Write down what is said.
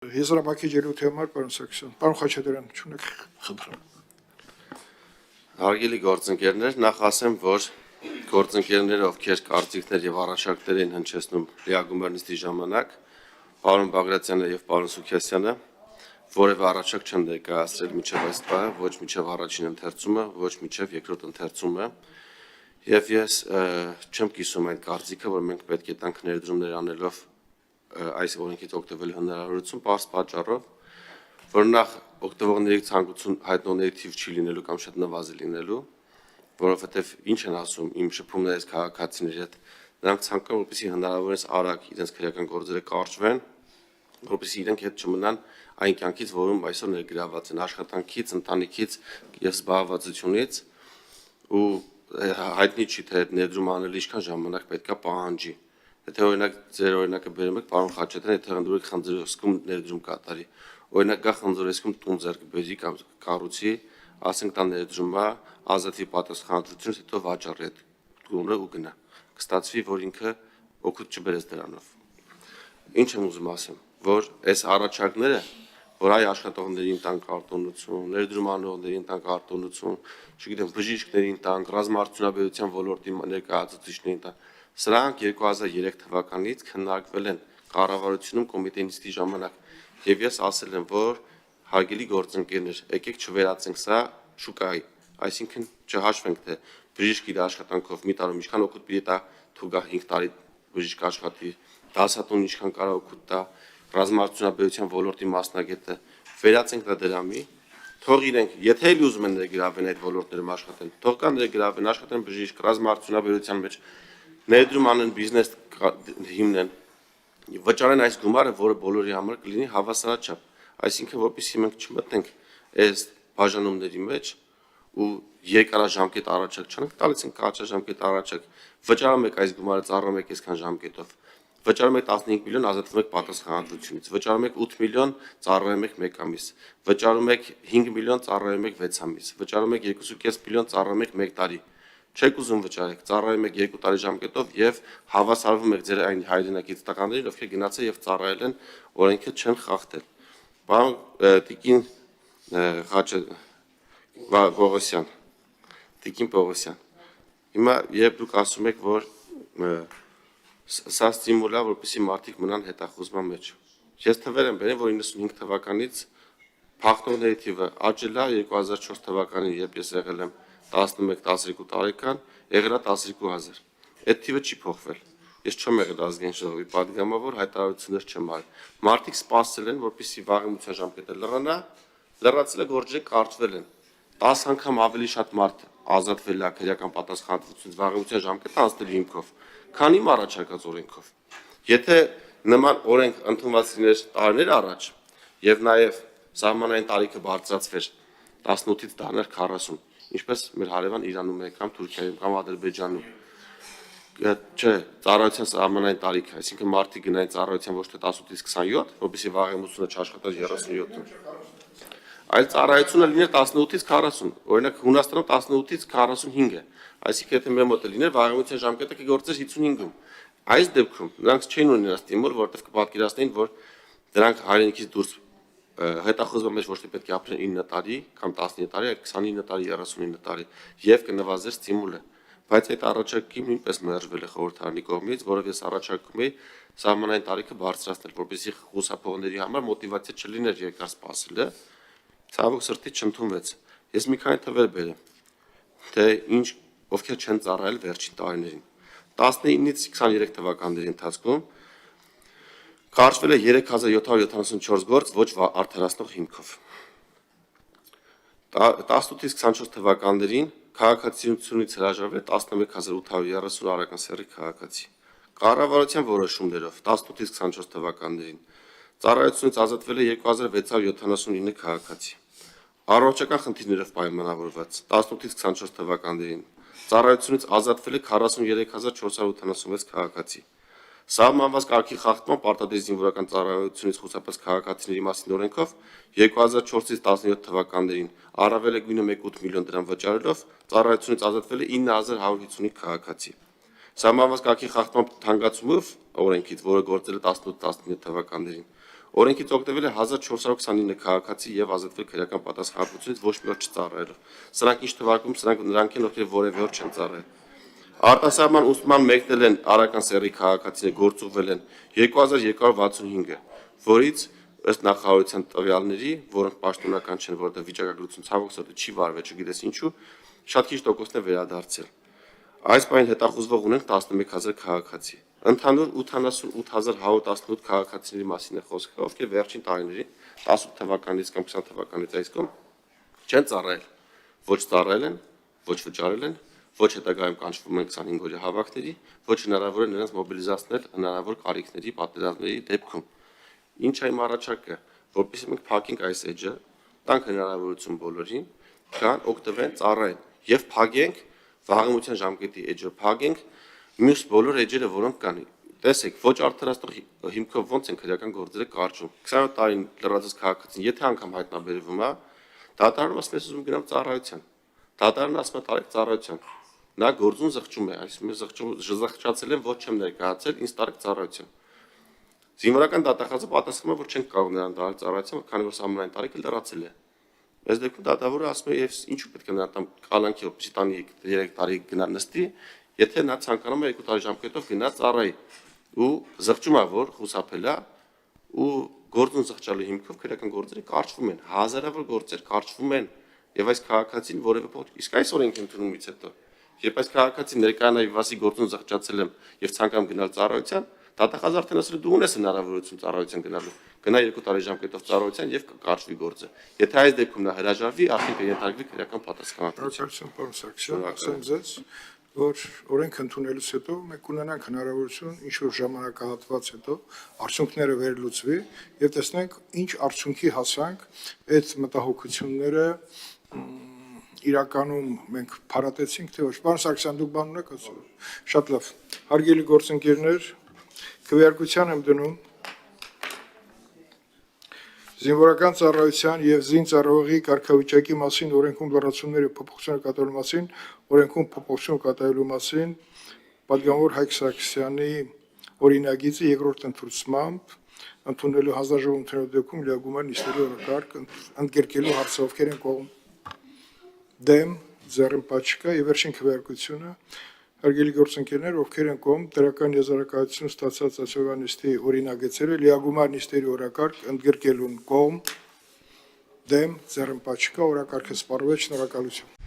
Եզրամակի ելույթի համար, պարոն Սարգսյան, պարոն Խաչատրյան, չունեք խնդրեմ։ Հարգելի գործընկերներ, նախ ասեմ, որ գործընկերները, ովքեր կարծիքներ եւ առաջարկներ են հնչեցնում լիագումարնիստի ժամանակ, պարոն Բաղրատյանը եւ պարոն Սուքասյանը որևէ առաջարկ չեն ներկայացրել մինչև այս պահը, ոչ մինչև առաջին ընթերցումը, ոչ մինչև երկրորդ ընթերցումը, եւ ես չեմ կիսում այդ կարծիքը, որ մենք պետք է տանք ներդրումներ անելով այս օրենքից օգտվել հնարավորություն պարզ պատճառով, որ նախ օգտվողների ցանկություն հայտնողների թիվ չի լինելու կամ շատ նվազի լինելու, որովհետև ինչ են ասում իմ շփումներից քաղաքացիների հետ, նրանք ցանկանում որպեսզի հնարավորինս արագ իրենց քրեական գործերը կարճվեն, որպեսզի իրենք հետ չմնան այն կյանքից, որում այսօր ներգրաված են աշխատանքից, ընտանիքից եւ զբաղվածությունից ու հայտնի չի թե ներդրում անել ինչքան ժամանակ պետքա պահանջի։ Եթե օրինակ ձեր օրինակը բերում եք, պարոն Խաչատրյան, եթե ընդդուրեք խնձորեսկում ներդրում կատարի, օրինակ գա խնձորեսկում տուն ձեռք բերի կամ կառուցի, ասենք տան ներդրումա, ազատվի պատասխանատվությունից, հետո վաճառի այդ տունը ու գնա։ Կստացվի, որ ինքը օգուտ չբերեց դրանով։ Ինչ եմ ուզում ասեմ, որ այս առաջարկները, որ այ աշխատողներին տանք արտոնություն, ներդրում անողներին տանք արտոնություն, չգիտեմ, բժիշկներին տանք, ռազմարտությունաբերության ոլորտի ներկայացուցիչներին տանք, սրանք 2003 թվականից քննարկվել են կառավարությունում կոմիտեի նիստի ժամանակ եւ ես ասել եմ, որ հարգելի գործընկերներ, եկեք չվերացնենք սա շուկայի, այսինքն չհաշվենք թե բժիշկ իր աշխատանքով մի տարում ինչքան օգուտ պիտի տա, թուգա 5 տարի բժիշկ աշխատի, դասատուն ինչքան կարող օգուտ տա, ռազմարտությունաբերության ոլորտի մասնագետը, վերացենք դա դրամի, թող իրենք, եթե էլ ուզում են ներգրավեն այդ ոլորտներում աշխատեն, թող կան ներգրավեն, աշխատեն բժիշկ, ռազմարտությունաբերության մեջ, ներդրում անեն, բիզնես հիմնեն, վճարեն այս գումարը, որը բոլորի համար կլինի հավասարաչափ, այսինքն որպեսզի մենք չմտնենք այս բաժանումների մեջ ու երկարաժամկետ առաջարկ չանենք, տալիս ենք կարճաժամկետ առաջարկ, վճարում եք այս գումարը, ծառայում եք այսքան ժամկետով, վճարում եք 15 միլիոն, ազատվում եք պատասխանատվությունից, վճարում եք 8 միլիոն, ծառայում եք 1 ամիս, վճարում եք 5 միլիոն, ծառայում եք 6 ամիս, վճարում եք 2.5 միլիոն, ծառայում եք 1 տարի, չեք ուզում վճարեք, ծառայում եք 2 տարի ժամկետով եւ հավասարվում եք ձեր այն հայրենակից տղաներին, ովքեր գնացել եւ ծառայել են, օրենքը չեն խախտել։ Պարոն Տիկին Պողոսյան, Տիկին Պողոսյան, հիմա երբ դուք ասում եք, որ սա ստիմուլ է, որպեսզի մարդիկ մնան հետախուզման մեջ։ Ես թվեր եմ բերել, որ 95 թվականից փախնողների թիվը աճել է 2004 թվականին, երբ ես եղել եմ 11-12 տարեկան, եղել է 12000։ Այդ թիվը չի փոխվել։ Ես չեմ եղել ազգային ժողովի պատգամավոր, հայտարարություններ չեմ արել։ Մարդիկ սպասել են, որպեսզի վաղեմության ժամկետը լռանա, լրացել է գործերը կարճվել են։ 10 անգամ ավելի շատ մարդ ազատվել է քրեական պատասխանատվությունից վաղեմության ժամկետը անցնելու հիմքով, քան իմ առաջարկած օրենքով։ Եթե նման օրենք ընդունված լիներ տարիներ առաջ եւ նաեւ սահմանային տարիքը բարձրացվեր 18-ից դառներ 40, ինչպես մեր հարևան Իրանում է կամ Թուրքիայում կամ Ադրբեջանում։ Չէ, ծառայության սահմանային տարիքը, այսինքն մարդիկ գնային ծառայության ոչ թե 18-ից 27, որովհետեւ վաղեմությունը չաշխատած 37-ում։ Այլ ծառայությունը լիներ 18-ից 40, օրինակ Հունաստանում 18-ից 45 է, այսինքն եթե մեր մոտ լիներ վաղեմության ժամկետը կգործեր 55-ում։ Այս դեպքում նրանք չէին ունենա ստիմուլ, որովհետև կպատկերացնեին, որ դրանք հայրենիքից դուրս հետախուզման մեջ ոչ թե պետք է ապրեն 9 տարի կամ 19 տարի, այլ 29 տարի, 39 տարի եւ կնվազեր ստիմուլը։ Բայց այդ առաջարկը նույնպես մերժվել է խորհրդարանի կողմից, որով ես առաջարկում եի սահմանային տարիքը բարձրացնել, որպեսզի խուսափողների համար մոտիվացիա չլիներ երկար սպասելը, ցավոք սրտի չընդունվեց։ Ես մի քանի թվեր բերեմ, թե ինչ ովքեր չեն ծառայել վերջին տարիներին։ 19-ից 23 թվականների ընթացքում կարճվել է 3774 գործ ոչ արդարացնող հիմքով։ 18-ից 24 թվականներին քաղաքացիությունից հրաժարվել 11830 արական սեռի քաղաքացի։ Կառավարության որոշումներով 18-ից 24 թվականներին ծառայությունից ազատվել է 2679 քաղաքացի։ Առողջական խնդիրներով պայմանավորված 18-ից 24 թվականներին ծառայությունից ազատվել է 43486 քաղաքացի։ Սահմանված կարգի խախտման պարտադիր զինվորական ծառայությունից խուսափած քաղաքացիների մասին օրենքով 2004-ից 17 թվականներին առավել է գույնը 1.8 միլիոն դրամ վճարելով ծառայությունից ազատվել է 9155 քաղաքացի։ Սահմանված կարգի խախտման թանկացումով օրենքից, որը գործել է 18-19 թվականներին, Օրենքից օգտվել է 1429 քաղաքացի եւ ազատվել քրեական պատասխանատվությունից ոչ մի օր չծառայելով։ Սրանք ինչ թվարկում, նրանք են ովքեր որևէ օր չեն ծառայել։ Արտասահման ուսման մեկնել են Արական սեռի քաղաքացիները, գործուղվել են 2265-ը, որից ըստ նախարարության տվյալների, որոնք պաշտոնական չեն, որովհետև վիճակագրություն ցավոք սրտի չի վարվել, չգիտես ինչու, շատ քիչ տոկոսն է վերադարձել։ Այս բանին հետախուզվող ունենք 11000 քաղաքացի։ Ընդհանուր 88118 քաղաքացիների մասին է խոսքը, ովքեր վերջին տարիներին 18 թվականից կամ 20 թվականից այս կողմ չեն ծառայել, ոչ ծառայել են, ոչ վճարել են, ոչ հետագայում կանչվում են 25 օրյա հավաքների, ոչ հնարավոր է նրանց մոբիլիզացնել հնարավոր կարիքների, պատերազմների դեպքում։ Ինչ է իմ առաջարկը, որպեսզի մենք փակենք այս էջը, տանք հնարավորություն բոլորին, կան օգտվեն ծառայեն եւ փակենք վաղեմության ժամկետի էջը, փակենք մյուս բոլոր էջերը, որոնք կան։ Տեսեք, ոչ արդարացնող հիմքով ոնց են քրեական գործերը կարճում։ 27 տարին լրացած քաղաքացին, եթե անգամ հայտնաբերվում է, դատարանում ասում է ուզում գնամ ծառայության։ Դատարանը ասում է տարեք ծառայության։ Նա գործուն զղջում է, այսինքն զղջացել են, ոչ չեմ ներկայացել, ինձ տարեք ծառայության։ Զինվորական դատախազը պատասխանում է, որ չենք կարող նրան տալ ծառայության, քանի որ ամենայն տարիքը լրացել է։ Այս դեպքում դատավորը ասում է, եւ ինչու պետք է նրան տամ կալանքի, որպեսզի տանի 3 տարի գնա նստի, եթե նա ցանկանում է 2 տարի ժամկետով գնա ծառայի ու զղջում է, որ խուսափել է ու գործուն զղջալու հիմքով քրեական գործերը կարճվում են, հազարավոր գործեր կարճվում են եւ այս քաղաքացին որևէ փոքր իսկ այս օրենքի ընդունումից հետո երբ այս քաղաքացին ներկայանա եւ ասի գործուն զղջացել եմ եւ ցանկամ գնալ ծառայության, դատախազը արդեն ասել է դու ունես հնարավորություն ծառայության գնալու, գնա 2 տարի ժամկետով ծառայության եւ կարճվի գործը։ Եթե այս դեպքում նա հրաժարվի, արդեն կենթարկվի քրեական պատասխանատվություն։ Պարոն Սարգսյան, ասեմ ձեզ, որ օրենք ընդունելուց հետո մենք ունենանք հնարավորություն ինչ-որ ժամանակահատված հետո արդյունքները վերլուծվի եւ տեսնենք ինչ արդյունքի հասանք այդ մտահոգությունները իրականում մենք փարատեցինք թե ոչ։ Պարոն Սարգսյան, դուք բան ունեք ասել։ Շատ լավ։ Հարգելի գործընկերներ, քվեարկության եմ դնում Զինվորական ծառայության եւ զինծառայողի կարգավիճակի մասին օրենքում լրացումների փոփոխություններ կատարելու մասին, օրենքում փոփոխություն կատարելու մասին, պատգամավոր Հայկ Սարգսյանի օրինագիծը երկրորդ ընդհանրությամբ ընդունելու հանձնաժողովի դեպքում լիագումար նիստերի օրակարգ ընդգրկելու հարցը ովքեր են կողմ դեմ ձեռնպաչկա եւ վերջին քվեարկությունը Հարգելի գործընկերներ, ովքեր են կողմ դրական եզրակացություն ստացած այսօրվա նիստի օրինագծերը լիագումար նիստերի օրակարգ ընդգրկելուն կողմ դեմ ձեռնպաչկա օրակարգը սպառվել, շնորհակալություն։